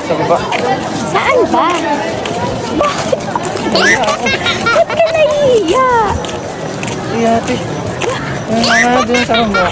Sa baba. Saan ba? Bakit? Ba't ka nahihiya? Iya, ate. Doon sa room na.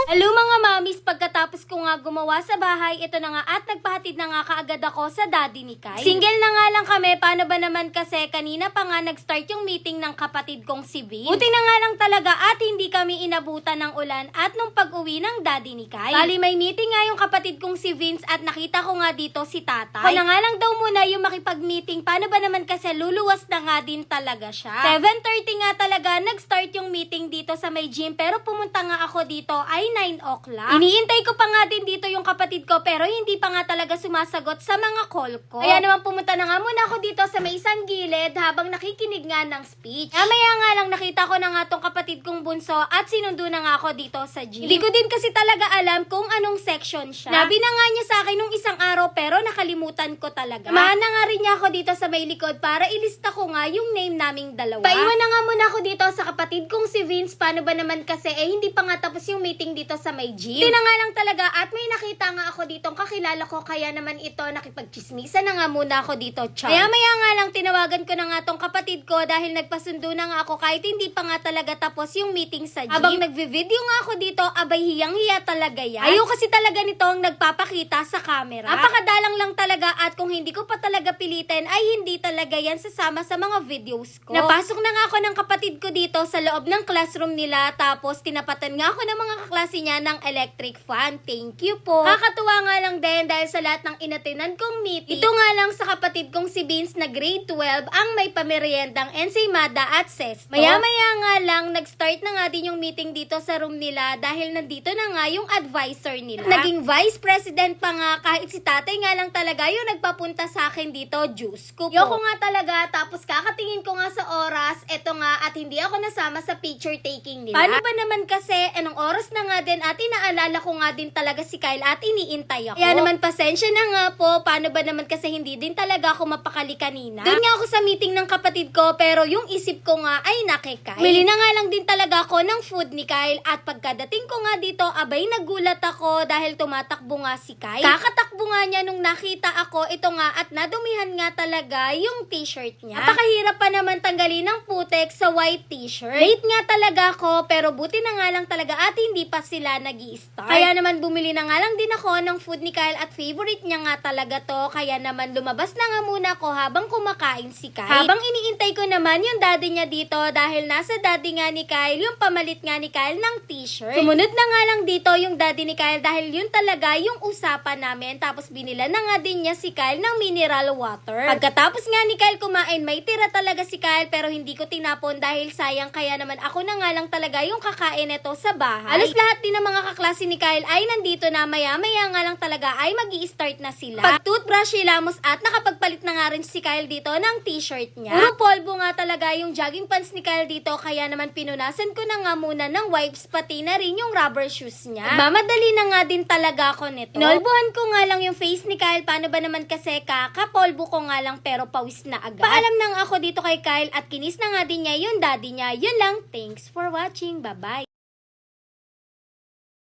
Hello mga mamis, pagkatapos ko nga gumawa sa bahay, ito na nga at nagpahatid na nga kaagad ako sa daddy ni Kyle. Single na nga lang kami, paano ba naman kasi kanina pa nga nag-start yung meeting ng kapatid kong si Vince. Buti na nga lang talaga at hindi kami inabutan ng ulan at nung pag-uwi ng daddy ni Kyle. Bali may meeting nga yung kapatid kong si Vince at nakita ko nga dito si tatay. Ako na nga lang daw muna yung makipag-meeting, paano ba naman kasi luluwas na nga din talaga siya. 7:30 nga talaga nag-start yung meeting dito sa may gym pero pumunta nga ako dito ay 9 o'clock. Iniintay ko pa nga din dito yung kapatid ko pero hindi pa nga talaga sumasagot sa mga call ko. Kaya naman pumunta na nga muna ako dito sa may isang gilid habang nakikinig nga ng speech. Maya nga lang nakita ko na nga tong kapatid kong bunso at sinundo na nga ako dito sa gym. Hindi ko din kasi talaga alam kung anong section siya. Nabi na nga niya sa akin nung isang araw pero nakalimutan ko talaga. Samahan na nga rin niya ako dito sa may likod para ilista ko nga yung name naming dalawa. Paiwan na nga muna ako dito sa kapatid kong si Vince. Paano ba naman kasi hindi pa nga tapos yung meeting dito sa may gym. Hindi na nga lang talaga at may nakita nga ako ditong kakilala ko kaya naman ito nakipagchismisa na nga muna ako dito, char. Kaya maya nga lang tinawagan ko na nga tong kapatid ko dahil nagpasundo na nga ako kahit hindi pa nga talaga tapos yung meeting sa gym. Habang nagvi-video nga ako dito, abay hiyang-hiya talaga yan. Ayaw kasi talaga nitong nagpapakita sa camera. Napakadalang lang talaga at kung hindi ko pa talaga pilitin ay hindi talaga yan sasama sa mga videos ko. Napasok na nga ako ng kapatid ko dito sa loob ng classroom nila tapos tinapatan nga ako ng mga kaklase niya ng electric fan. Thank you po. Kakatuwa nga lang din dahil sa lahat ng inatinan kong meeting. Ito nga lang sa kapatid kong si Vince na grade 12 ang may pameriendang ensaymada at sesto. Maya-maya nga lang nag-start na nga din yung meeting dito sa room nila dahil nandito na nga yung advisor nila. Naging vice president pa nga kahit si tatay nga lang talaga yung nagpapunta sa akin dito, juice ko po. Yoko nga talaga tapos kakatingin ko nga sa oras, eto nga at hindi ako nasama sa picture taking nila. Paano ba naman kasi anong oras na nga din at inaalala ko nga din talaga si Kyle at iniintay ako. Kaya naman pasensya na nga po, paano ba naman kasi hindi din talaga ako mapakali kanina. Doon nga ako sa meeting ng kapatid ko pero yung isip ko nga ay nakikay. Mili na nga lang din talaga ako ng food ni Kyle at pagkadating ko nga dito abay nagulat ako dahil tumatakbo nga si Kyle. Kakatakbo nga niya nung nakita ako ito nga at nadumihan nga talaga yung t-shirt niya. Napakahirap pa naman tanggalin ng putek sa white t-shirt. Late nga talaga ako pero buti na nga lang talaga at hindi pa sila nag-i-start. Kaya naman bumili na nga lang din ako ng food ni Kyle at favorite niya nga talaga to. Kaya naman lumabas na nga muna ako habang kumakain si Kyle. Habang iniintay ko naman yung daddy niya dito dahil nasa daddy nga ni Kyle yung pamalit nga ni Kyle ng t-shirt. Sumunod na nga lang dito yung daddy ni Kyle dahil yun talaga yung usapan namin. Tapos binila na nga din niya si Kyle ng mineral water. Pagkatapos nga ni Kyle kumain, may tira talaga si Kyle pero hindi ko tinapon dahil sayang. Kaya naman ako na nga lang talaga yung kakain ito sa bahay. Halos lahat din ng mga kaklase ni Kyle ay nandito na maya-maya nga lang talaga ay mag-i-start na sila. Pag toothbrush hilamos at nakapagpalit na nga rin si Kyle dito ng t-shirt niya. Puro polvo nga talaga yung jogging pants ni Kyle dito kaya naman pinunasan ko na nga muna ng wipes pati na rin yung rubber shoes niya. Mamadali na nga din talaga ako nito. Inolbuhan ko nga lang yung face ni Kyle. Paano ba naman kasi kakapolvo ko nga lang pero pawis na agad. Paalam na nga ako dito kay Kyle at kinis na nga din niya yung daddy niya. Yun lang. Thanks for watching. Bye-bye.